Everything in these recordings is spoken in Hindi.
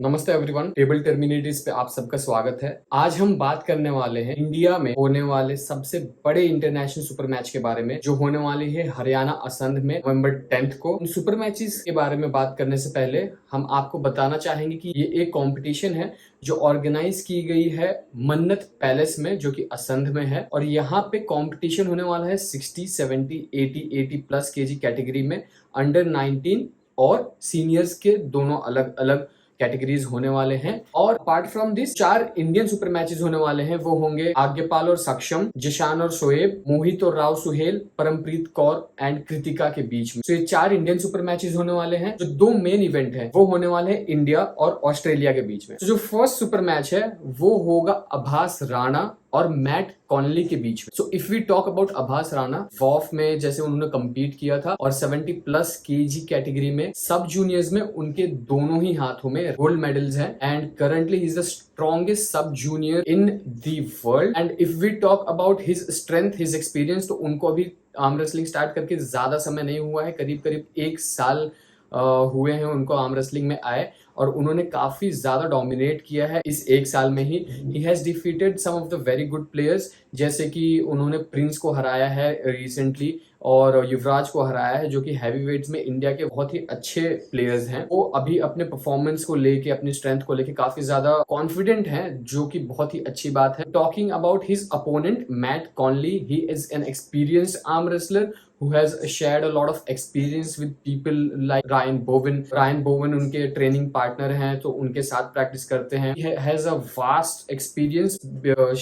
नमस्ते एवरीवन, टेबल टर्मिनेटर्स पे आप सबका स्वागत है। आज हम बात करने वाले हैं इंडिया में होने वाले सबसे बड़े इंटरनेशनल सुपर मैच के बारे में, जो होने वाली है हरियाणा असंध में नवंबर 10 को। इन सुपर मैचेस के बारे में बात करने से पहले हम आपको बताना चाहेंगे कि ये एक कंपटीशन है जो ऑर्गेनाइज की गई है मन्नत पैलेस में, जो कि असंध में है। और यहाँ पे कंपटीशन होने वाला है 60, 70, 80 प्लस केजी कैटेगरी में, अंडर 19 और सीनियर्स के दोनों अलग अलग कैटेगरीज होने वाले हैं। और apart from this 4 Indian super matches होने वाले हैं। वो होंगे आज्ञपाल और सक्षम, जिशान और शोएब, मोहित और राव सुहेल, परमप्रीत कौर एंड कृतिका के बीच में। तो ये 4 इंडियन सुपर मैचेस होने वाले हैं। जो 2 मेन इवेंट है वो होने वाले हैं इंडिया और ऑस्ट्रेलिया के बीच में। तो जो फर्स्ट सुपर मैच है वो होगा आभास राणा और मैट कॉनली के बीच में। So if we talk about Abhas Rana, वॉफ में जैसे उन्होंने कम्पीट किया था और 70 प्लस केजी कैटेगरी में सब जूनियर्स में उनके दोनों ही हाथों में गोल्ड मेडल्स हैं and currently he is the strongest sub junior in the world. And if we talk about his strength, his experience, तो उनको अभी आर्म रेसलिंग स्टार्ट करके ज्यादा समय नहीं हुआ है, करीब करीब 1 साल हुए हैं उनको आर्म रेसलिंग में आए, और उन्होंने काफी ज्यादा डोमिनेट किया है इस 1 साल में ही। He has defeated some of the very good players, जैसे कि उन्होंने प्रिंस को हराया है रिसेंटली और युवराज को हराया है, जो कि हैवी वेट्स में इंडिया के बहुत ही अच्छे प्लेयर्स हैं। वो अभी अपने परफॉर्मेंस को लेके, अपनी स्ट्रेंथ को लेके काफी ज्यादा कॉन्फिडेंट हैं, जो कि बहुत ही अच्छी बात है। Talking about his opponent Matt Connolly, he is an experienced arm wrestler who has shared a lot of experience with people like Ryan Bowen. Ryan Bowen उनके ट्रेनिंग पार्टनर हैं, तो उनके साथ प्रैक्टिस करते हैं। He has a vast experience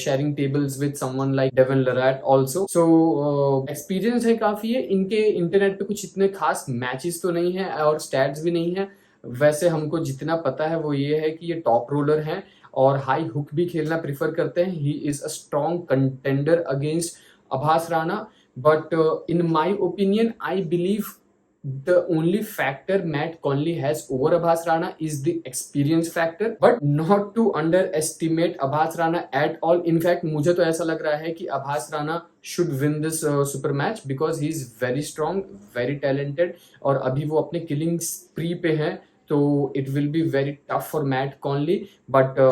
sharing tables with someone like Devin Larratt also. So experience है काफी है। इनके इंटरनेट पे कुछ इतने खास मैचेस तो नहीं है और स्टैट्स भी नहीं है। वैसे हमको जितना पता है वो ये है कि ये टॉप रोलर हैं और हाई हुक भी खेलना प्रीफर करते हैं। He is a strong contender against आभास Rana. But in my opinion, I believe the only factor Matt Conley has over Abhas Rana is the experience factor, but not to underestimate Abhas Rana at all. In fact, मुझे तो ऐसा लग रहा है कि Abhas Rana should win this super match because he is very strong, very talented, और अभी वो अपने killing spree पे हैं, तो it will be very tough for Matt Conley, but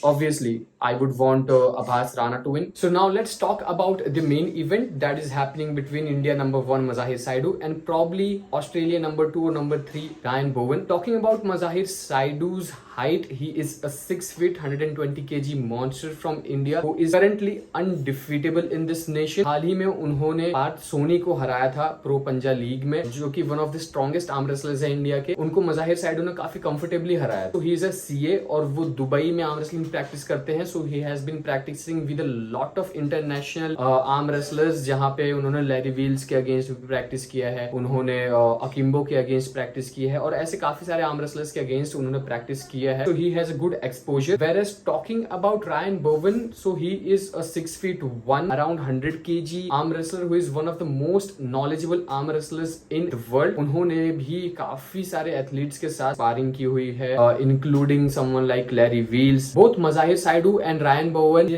obviously I would want Abhas Rana to win. So now let's talk about the main event that is happening between India number 1 Mazahir Saidu and probably Australia number 2 or number 3 Ryan Bowen. Talking about Mazahir Saidu's height, he is a 6 feet 120 kg monster from India who is currently undefeatable in this nation. हाल ही में उन्होंने पार्थ सोनी को हराया था प्रो पंजा लीग में, जो कि one of the strongest arm wrestlers है इंडिया के। उनको मजाहिर साइडू ने काफी कंफर्टेबली हराया। तो ही इज अ सीए और वो दुबई में आर्म रेसलिंग प्रैक्टिस करते हैं। So he has been practising with a lot of international arm wrestlers, जहां पे उन्होंने लैरी व्हील्स के अगेंस्ट भी प्रैक्टिस किया है, उन्होंने अकिम्बो के अगेंस्ट प्रैक्टिस किया है, और ऐसे काफी सारे आर्म रेसलर्स के अगेंस्ट उन्होंने प्रैक्टिस किया है। So he has a good exposure. Whereas talking about Ryan Bowen, so he is a 6 feet 1, around 100 kg arm wrestler who is one of the most knowledgeable arm wrestlers in the world. उन्होंने भी काफी सारे एथलीट्स के साथ स्पारिंग की हुई है, including someone like Larry Wheels. Both Mazahir Saidu and Ryan Bowen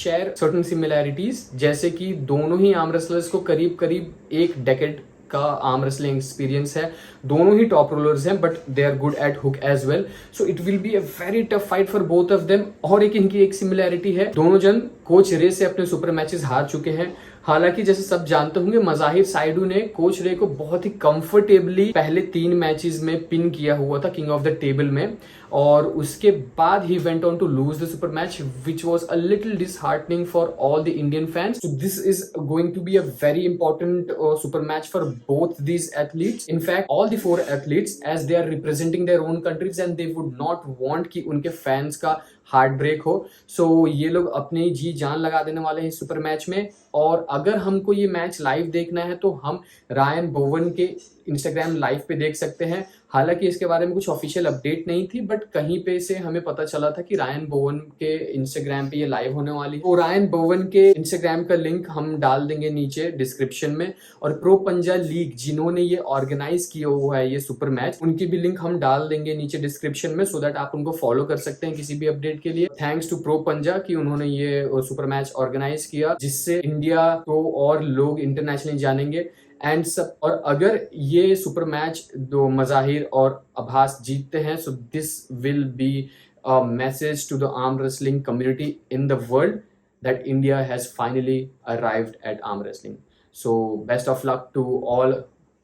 share certain similarities, जैसे कि दोनों ही आर्म रेसलर्स को करीब करीब 1 डेकेड का आर्म रेसलिंग एक्सपीरियंस है। दोनों ही टॉप रोलर्स हैं, but they are good at hook as well. So it will be a very tough fight for both of them. और इनकी एक सिमिलैरिटी है, दोनों जन कोच रे से अपने सुपर मैचेस हार चुके हैं। हालांकि जैसे सब जानते होंगे, मजाहिर साइडू ने कोच रे को बहुत ही कंफर्टेबली पहले 3 मैचेस में पिन किया हुआ था किंग ऑफ द टेबल में, और उसके बाद ही went on to lose the super match, which was a little disheartening for all the Indian fans. So this is going to be a very important super match for both these athletes. In fact, all the 4 athletes, as they are representing their own countries and they would not want कि उनके फैंस का हार्ट ब्रेक हो, सो ये लोग अपनी जी जान लगा देने वाले हैं इस सुपर मैच में. और अगर हमको ये मैच लाइव देखना है तो हम रायन बोवन के इंस्टाग्राम लाइव पे देख सकते हैं. हालांकि इसके बारे में कुछ ऑफिशियल अपडेट नहीं थी, बट कहीं पे से हमें पता चला था कि रायन बोवन के इंस्टाग्राम पे ये लाइव होने वाली है. तो रायन बोवन के इंस्टाग्राम का लिंक हम डाल देंगे नीचे डिस्क्रिप्शन में, और प्रो पंजा लीग जिन्होंने ये ऑर्गेनाइज किया हुआ है ये सुपर मैच, उनकी भी लिंक हम डाल देंगे नीचे डिस्क्रिप्शन में, सो दैट आप उनको फॉलो कर सकते हैं किसी भी अपडेट के लिए. थैंक्स टू प्रो पंजा कि उन्होंने ये सुपर मैच ऑर्गेनाइज किया, जिससे इंडिया को और लोग इंटरनेशनली जानेंगे एंड सब। और अगर ये सुपर मैच दो मज़ाहिर और आभास जीतते हैं, so this will be a message to the arm wrestling community in the world that India has finally arrived at arm wrestling. So best of luck to all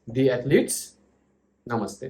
the athletes. Namaste.